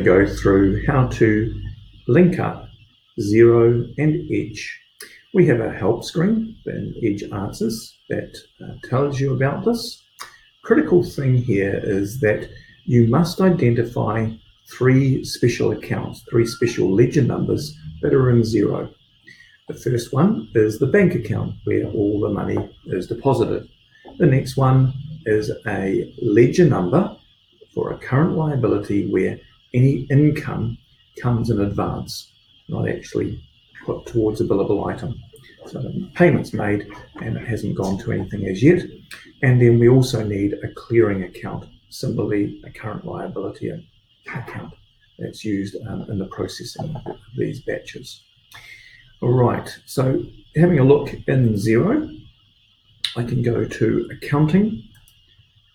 Go through how to link up Xero and Edge. We have a help screen in Edge Answers that tells you about this. Critical thing here is that you must identify three special accounts, three special ledger numbers that are in Xero. The first one is the bank account where all the money is deposited. The next one is a ledger number for a current liability where any income comes in advance, not actually put towards a billable item. So the payment's made and it hasn't gone to anything as yet. And then we also need a clearing account, similarly a current liability account that's used in the processing of these batches. All right, so having a look in Xero, I can go to accounting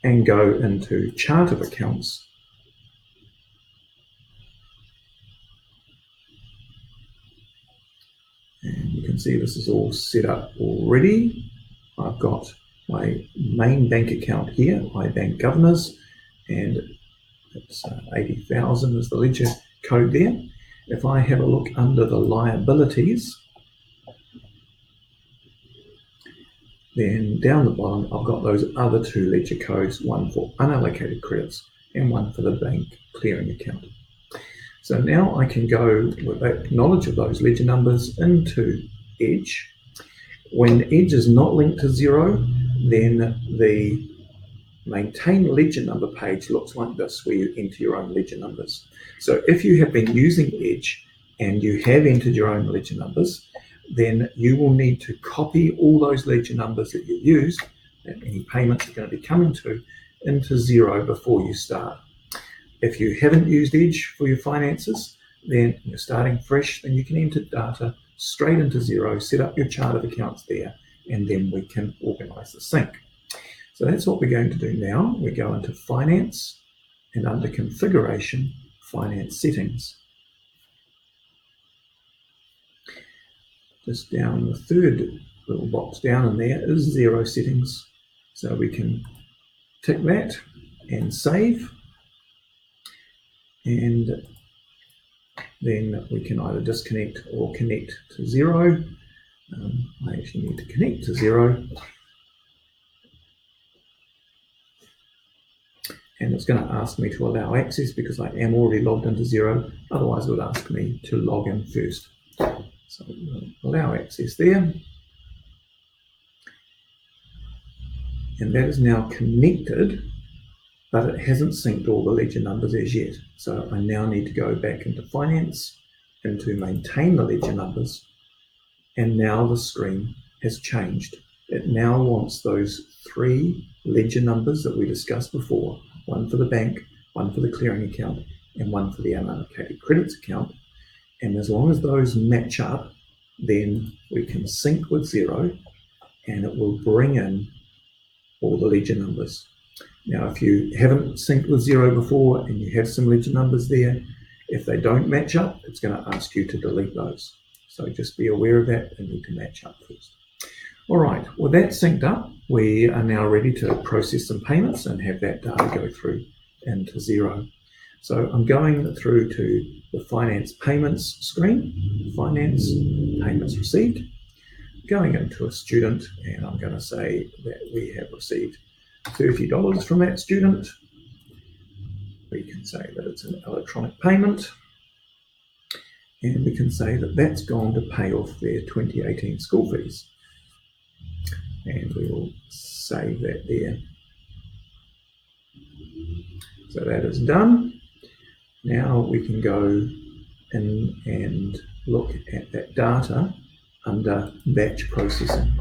and go into chart of accounts. And you can see this is all set up already. I've got my main bank account here, iBank Governors, and it's 80,000 is the ledger code there. If I have a look under the liabilities, then down the bottom I've got those other two ledger codes, one for unallocated credits and one for the bank clearing account. So now I can go with that knowledge of those ledger numbers into Edge. When Edge is not linked to Xero, then the maintain ledger number page looks like this, where you enter your own ledger numbers. So if you have been using Edge and you have entered your own ledger numbers, then you will need to copy all those ledger numbers that you used, and any payments are going to be coming to, into Xero before you start. If you haven't used Edge for your finances, then you're starting fresh, then you can enter data straight into Xero, set up your chart of accounts there, and then we can organize the sync. So that's what we're going to do now. We go into Finance, and under Configuration, Finance Settings. Just down the third little box down in there is Xero Settings. So we can tick that and save. And then we can either disconnect or connect to Xero. I actually need to connect to Xero. And it's going to ask me to allow access because I am already logged into Xero. Otherwise it would ask me to log in first. So we'll allow access there. And that is now connected, but it hasn't synced all the ledger numbers as yet. So I now need to go back into Finance, into Maintain the ledger numbers, and now the screen has changed. It now wants those three ledger numbers that we discussed before, one for the bank, one for the clearing account, and one for the unallocated credits account. And as long as those match up, then we can sync with Xero, and it will bring in all the ledger numbers. Now, if you haven't synced with Xero before and you have some ledger numbers there, if they don't match up, it's going to ask you to delete those. So just be aware of that and need to match up first. All right, well, that's synced up. We are now ready to process some payments and have that data go through into Xero. So I'm going through to the Finance Payments screen, Finance Payments Received, going into a student, and I'm going to say that we have received $30 from that student. We can say that it's an electronic payment, and we can say that that's gone to pay off their 2018 school fees. And we will save that there. So that is done. Now we can go in and look at that data under batch processing.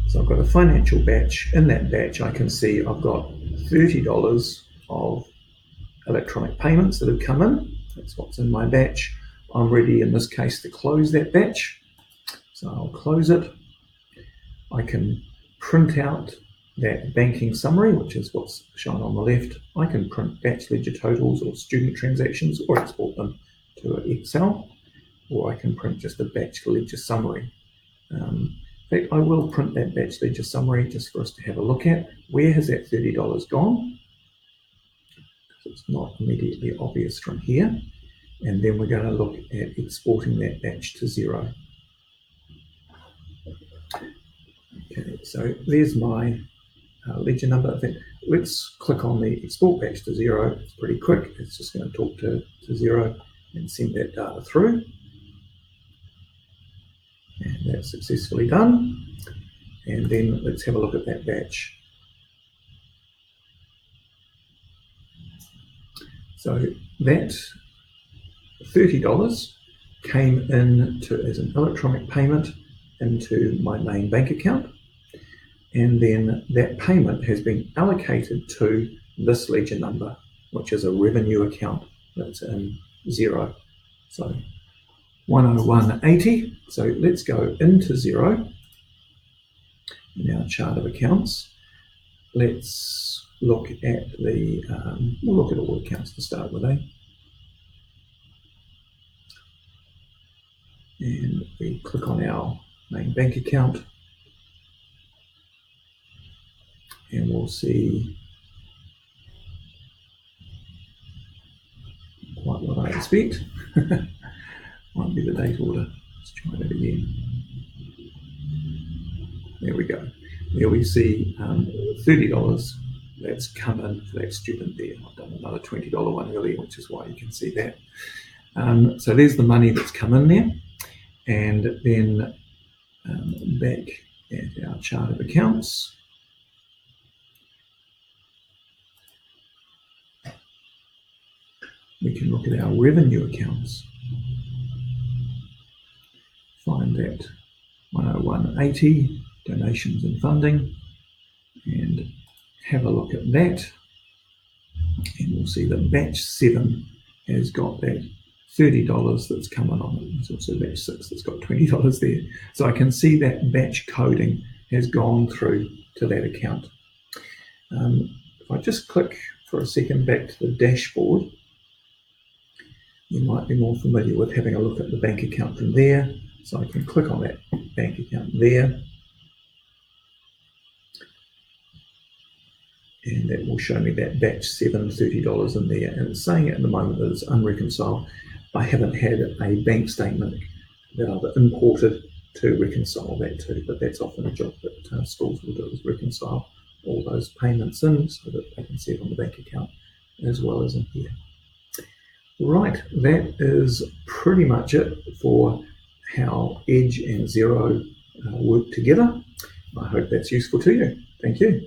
So I've got a financial batch. In that batch, I can see I've got $30 of electronic payments that have come in. That's what's in my batch. I'm ready, in this case, to close that batch. So I'll close it. I can print out that banking summary, which is what's shown on the left. I can print batch ledger totals or student transactions or export them to Excel, or I can print just a batch ledger summary. In fact, I will print that batch ledger summary just for us to have a look at. Where has that $30 gone? So it's not immediately obvious from here. And then we're going to look at exporting that batch to Xero. Okay, so there's my ledger number. Let's click on the export batch to Xero. It's pretty quick. It's just going to talk to Xero and send that data through. And that's successfully done. And then let's have a look at that batch. So that $30 came in as an electronic payment into my main bank account. And then that payment has been allocated to this ledger number, which is a revenue account that's in Xero. So 101.80. So let's go into Xero in our chart of accounts. Let's look at we'll look at all accounts to start with, And we click on our main bank account, and we'll see quite what I expect. Might be the date order. Let's try that again. There we go. There we see $30 that's come in for that student there. I've done another $20 one earlier, which is why you can see that. So there's the money that's come in there. And then back at our chart of accounts, we can look at our revenue accounts, find that 101.80 donations and funding, and have a look at that. And we'll see that batch 7 has got that $30 that's coming on it. There's also batch 6 that's got $20 there. So I can see that batch coding has gone through to that account. If I just click for a second back to the dashboard, you might be more familiar with having a look at the bank account from there. So I can click on that bank account there, and that will show me that batch 7, $30 in there. And it's saying at the moment that it's unreconciled. I haven't had a bank statement that I've imported to reconcile that to, but that's often a job that schools will do, is reconcile all those payments in so that they can see it on the bank account as well as in here. Right, that is pretty much it for how Edge and Xero work together. I hope that's useful to you. Thank you.